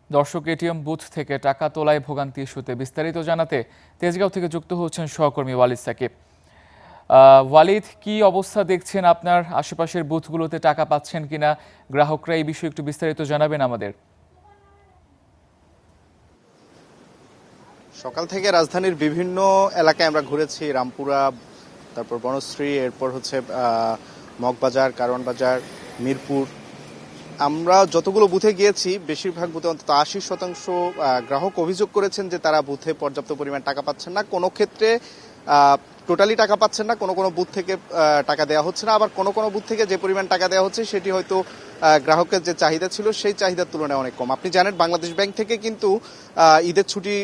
দর্শক, ATM booth থেকে টাকা তোলায় ভোগান্তি ইস্যুতে বিস্তারিত জানাতে তেজগাঁও থেকে যুক্ত হচ্ছেন সহকর্মী ওয়ালিদ সাকিব। ওয়ালিদ, কি অবস্থা দেখছেন? আপনার আশেপাশের বুথগুলোতে টাকা পাচ্ছেন কিনা, গ্রাহকরা এই বিষয়ে একটু বিস্তারিত জানাবেন আমাদের। সকাল থেকে রাজধানীর বিভিন্ন এলাকায় আমরা ঘুরেছি, রামপুরা, তারপর বনশ্রী, এরপর হচ্ছে মগবাজার, কারওয়ান বাজার, মিরপুর। আমরা যতগুলো বুথে গিয়েছি বেশিরভাগ বুথে অন্তত ৮০% গ্রাহক অভিযোগ করেছেন যে তারা বুথে পর্যাপ্ত পরিমাণ টাকা পাচ্ছেন না। কোনো ক্ষেত্রে টোটালি টাকা পাচ্ছেন না, কোনো কোনো বুথ থেকে টাকা দেওয়া হচ্ছে না, আবার কোনো কোনো বুথ থেকে যে পরিমাণ টাকা দেওয়া হচ্ছে সেটি হয়তো গ্রাহকের যে চাহিদা ছিল সেই চাহিদার তুলনায় অনেক কম। আপনি জানেন বাংলাদেশ ব্যাংক থেকে কিন্তু ঈদের ছুটি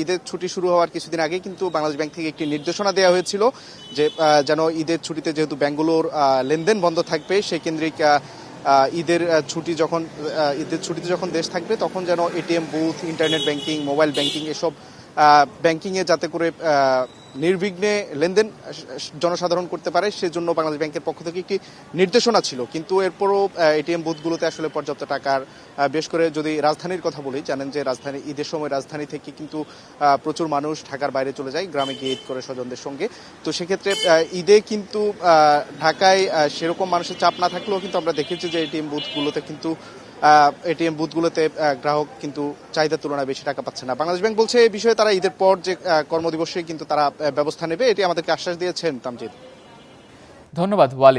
ঈদের ছুটি শুরু হওয়ার কিছুদিন আগে কিন্তু বাংলাদেশ ব্যাংক থেকে একটি নির্দেশনা দেওয়া হয়েছিল যে যেন ঈদের ছুটিতে যেহেতু ব্যাংকগুলোর লেনদেন বন্ধ থাকবে সেই কেন্দ্রিক ঈদের ছুটিতে যখন দেশ থাকবে তখন যেন ATM booth, internet banking, mobile banking এসব ব্যাংকিংয়ে যাতে করে নির্বিঘ্নে লেনদেন জনসাধারণ করতে পারে সেজন্য বাংলাদেশ ব্যাংকের পক্ষ থেকে একটি নির্দেশনা ছিল। কিন্তু এরপরও এটিএম বুথগুলোতে আসলে পর্যাপ্ত টাকার, বেশ করে যদি রাজধানীর কথা বলি, জানেন যে রাজধানী ঈদের সময় রাজধানী থেকে কিন্তু প্রচুর মানুষ ঢাকার বাইরে চলে যায় গ্রামে গিয়ে ঈদ করে স্বজনদের সঙ্গে। তো সেক্ষেত্রে ঈদে কিন্তু ঢাকায় সেরকম মানুষের চাপ না থাকলেও কিন্তু আমরা দেখেছি যে এটিএম বুথগুলোতে গ্রাহক কিন্তু চাহিদার তুলনায় বেশি টাকা পাচ্ছে না। বাংলাদেশ ব্যাংক বলছে এই বিষয়ে তারা ঈদের পর যে কর্মদিবসে কিন্তু তারা ব্যবস্থা নেবে, এটি আমাদেরকে আশ্বাস দিয়েছেন তামজিদ। ধন্যবাদ ওয়ালিদ।